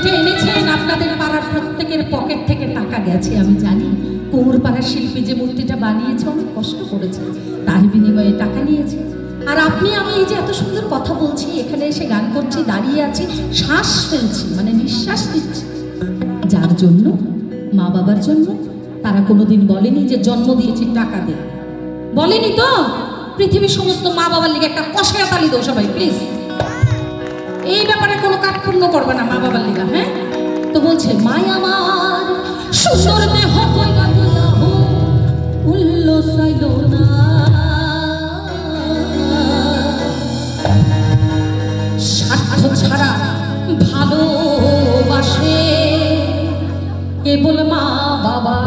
যে এনেছেন আপনাদের পাড়ার প্রত্যেকের পকেট থেকে টাকা গেছে আমি জানি। কুমোর পাড়ার শিল্পী যে মূর্তিটা বানিয়েছে অনেক কষ্ট করেছে, তার বিনিময়ে টাকা নিয়েছে। আর আপনি আমি এই যে এত সুন্দর কথা বলছি, এখানে এসে গান করছি, দাঁড়িয়ে আছি, শ্বাস ফেলছি, মানে নিঃশ্বাস নিচ্ছি, যার জন্য মা বাবার জন্য। তারা কোনোদিন বলেনি যে জন্ম দিয়েছি টাকা দে, বলেনি তো। পৃথিবীর সমস্ত মা বাবার লিগে একটা কষায়া তালি দাও সবাই প্লিজ। এই ব্যাপারে কোনো কাঠখণ্ড করবে না মা বাবার লিগা। হ্যাঁ, তো বলছে মাই আমার সুন্দর দেহ উল্লো সাইল না, স্বার্থ ছাড়া ভালোবাসে কেবল মা বাবা।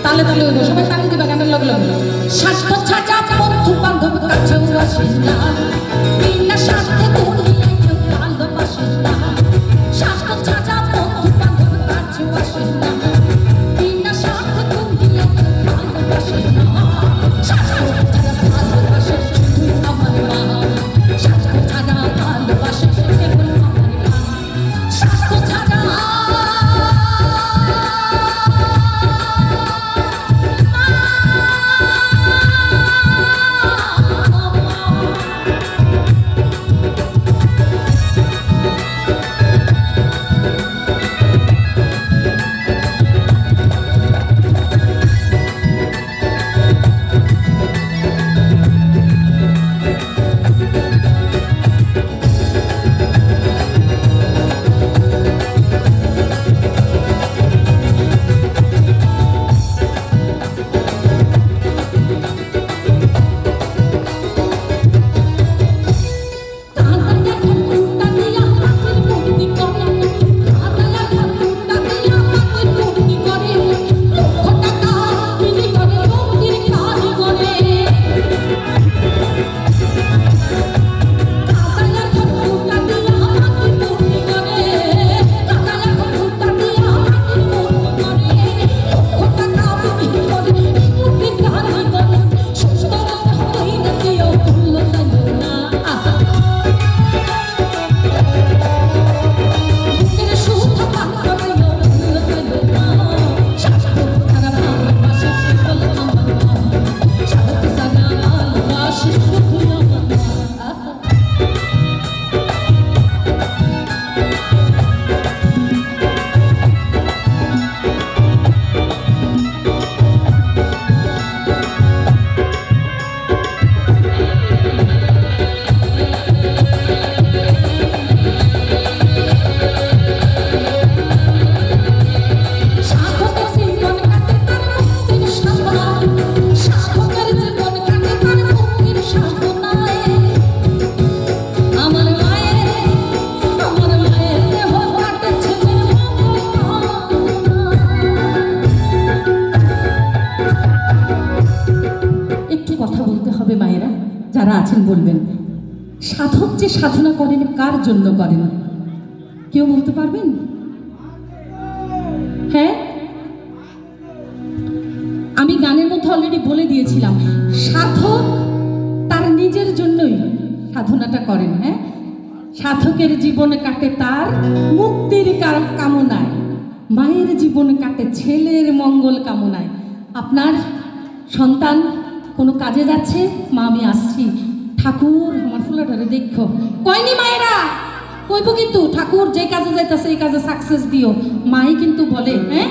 তালে তালে হইব, সবাই তালি দিবা গানের লগে লগে। স্বার্থ ছাড়া বন্ধু বান্ধব কাছেও আসে না, বিনা স্বার্থে দুনিয়ায় কেউ ভালোবাসে না। স্বার্থ ছাড়া বন্ধু বান্ধব কাছেও আসে না, বিনা স্বার্থে দুনিয়ায় কেউ ভালোবাসে না। স্বার্থ ছাড়া ভালোবাসে শুধু আমার মা, স্বার্থ ছাড়া ভালোবাসে কেবল আমার মা। স্বার্থ ছাড়া যারা আছেন বলবেন, সাধক যে সাধনা করেন কার জন্য করেন? কেউ বলতে পারবেন? হ্যাঁ, আমি গানের মধ্যে অলরেডি বলে দিয়েছিলাম, সাধক তার নিজের জন্যই সাধনাটা করেন। হ্যাঁ, সাধকের জীবন কাটে তার মুক্তির কামনায়, মায়ের জীবন কাটে ছেলের মঙ্গল কামনায়। আপনার সন্তান কোনো কাজে যাচ্ছে, মা আমি আসছি, ঠাকুর আমার ফুলাটারে দেখো, কয়নি মায়েরা কইব কিন্তু ঠাকুর যে কাজে যাইতেছে এই কাজে সাকসেস দিও, মাই কিন্তু বলে। হ্যাঁ,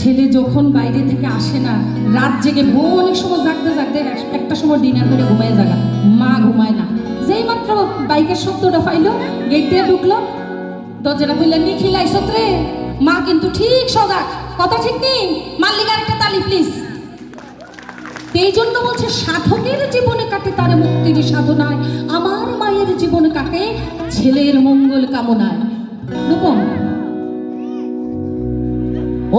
ছেলে যখন বাইরে থেকে আসে না, রাত জেগে বউ অনেক সময় জাগতে জাগতে একটা সময় ডিনার করে ঘুমায় জাগা, মা ঘুমায় না। যেই মাত্র বাইকের শব্দটা পাইলো, গেট দিয়ে ঢুকলো, দরজাটা খুললে নিখিল আইসত রে, মা কিন্তু ঠিক সজাগ, কথা ঠিক নেই, মাল্লিকার একটা তালি প্লিজ। এই জন্য বলছে সাধকের জীবনে কাটে তার মুক্তির সাধনায়, আমার মায়ের জীবন কাটে ছেলের মঙ্গল কামনায়। রূপম,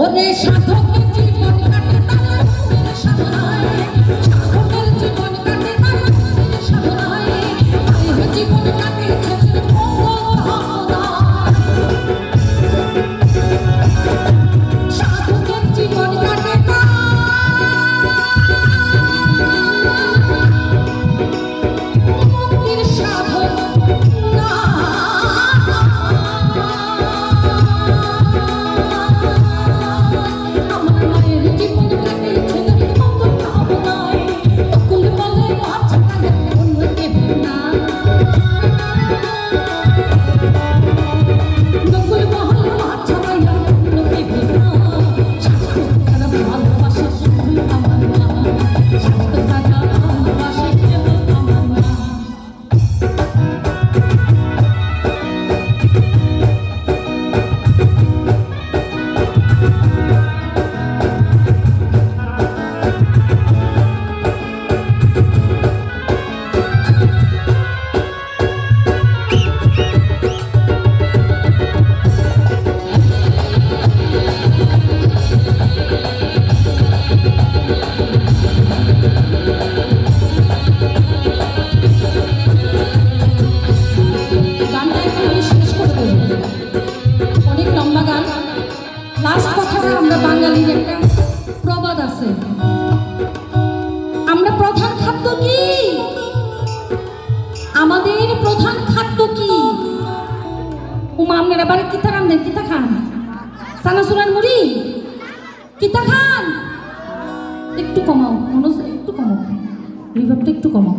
ওরে সাধকের জীবন কাটে তার মুক্তির সাধনায়, সাধকের জীবন কাটে তার মুক্তির সাধনায়, মায়ের জীবন কাটে ছেলের মঙ্গল কামনায়। সাধকের জীবন কাটে মুক্তির সাধনায়। আমাদের প্রধান খাদ্য কি? উমা আপনারা বাড়ি কিতা রান্ধেন, কিতা খান? সানাসুরার মুড়ি কিতা খান? একটু কমাও মনোজ, একটু কমাও, রিভাবটা একটু কমাও।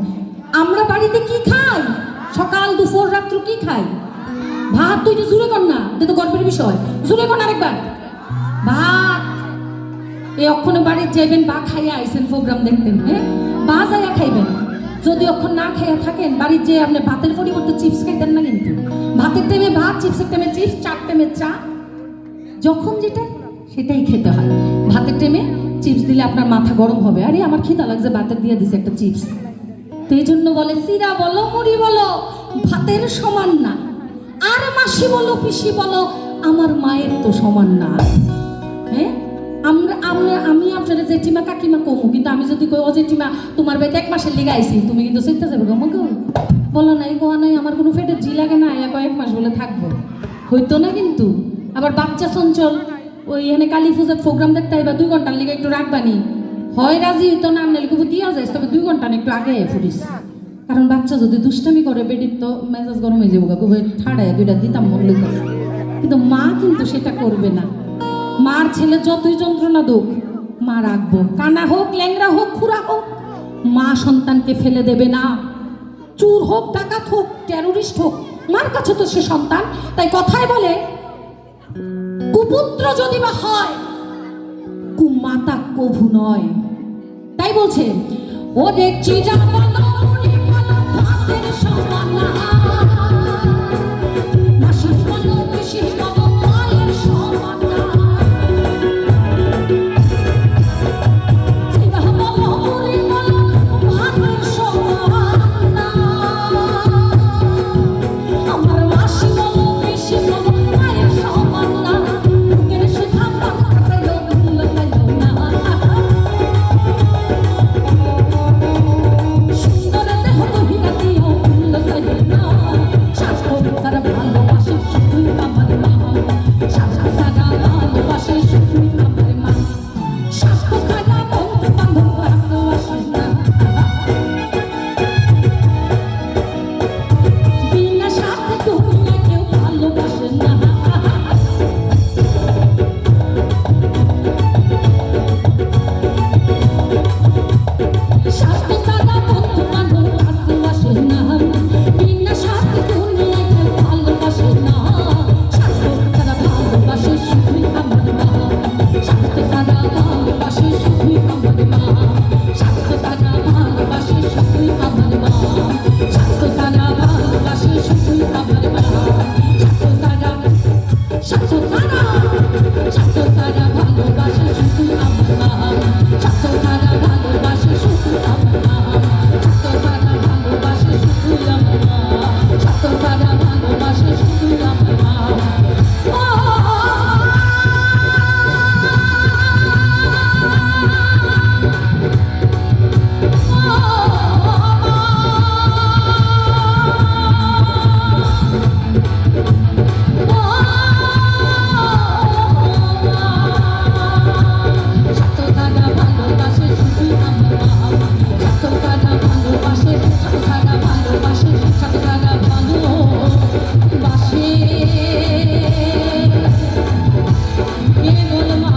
আমরা বাড়িতে কি খাই? সকাল দুপুর রাত্র কি খাই? ভাত। তো এটা জুড়ে কর না, এটা তো গল্পের বিষয়। জুড়ে কর আরেকবার, ভাত। এই অক্ষণে বাড়ির যাইবেন, বা খাইয়া আইসেন প্রোগ্রাম দেখতেন, হ্যাঁ বা যাইয়া খাইবেন। যদি অক্ষণ না খাইয়া থাকেন, বাড়ির যে আপনি ভাতের পরিবর্তে চিপস খাইতেন না, কিন্তু ভাতের টাইমে ভাত, চিপসের টাইমে চিপস, চার টাইমে চা, যখন যেটা সেটাই খেতে হয়। ভাতের টাইমে চিপস দিলে আপনার মাথা গরম হবে, আরে আমার খিদা লাগছে, ভাতের দিয়ে দিছে একটা চিপস। তো এই জন্য বলে সিরা বলো মুড়ি বলো ভাতের সমান না, আর মাসি বলো পিসি বলো আমার মায়ের তো সমান না। হ্যাঁ আমি আপনারা জেঠিমা কাকিমা কমু, কিন্তু আমি যদি কই ও জেঠিমা তোমার বাড়িতে 1 মাসের লেগে আইছি, তুমি কিন্তু চিন্তা যাবে আমাকে বলো নাই কোয়া নাই, আমার কোনো পেটের জি লাগে না, কয়েক মাস বলে থাকবো, হইতো না। কিন্তু আবার বাচ্চা চঞ্চল, ওই এখানে কালী পূজার প্রোগ্রাম দেখতে আইবা 2 ঘন্টার লেগে একটু রাখবানি, হয় রাজি হইতো না, নাহলে কবু দিয়া যাইস, তবে 2 ঘন্টা একটু আগে ফুটিস। কারণ বাচ্চা যদি দুষ্টামি করে বেডির তো মেজাজ গরম হয়ে যাবো, কবে ঠাড়ায় 2টা দিতাম মন লইতেছে। কিন্তু মা কিন্তু সেটা করবে না। মার ছেলে যতই যন্ত্রণা দুঃখ মা রাখবো, কানা হোক ল্যাংরা হোক খুড়া হোক, মা সন্তানকে ফেলে দেবে না। চুর হোক ডাকাত হোক টেরোরিস্ট হোক, মার কাছে তো সে সন্তান। তাই কথায় বলে কুপুত্র যদি বা হয় কুমাতা কভু নয়। তাই বলছে ও দেখছি কে বল মা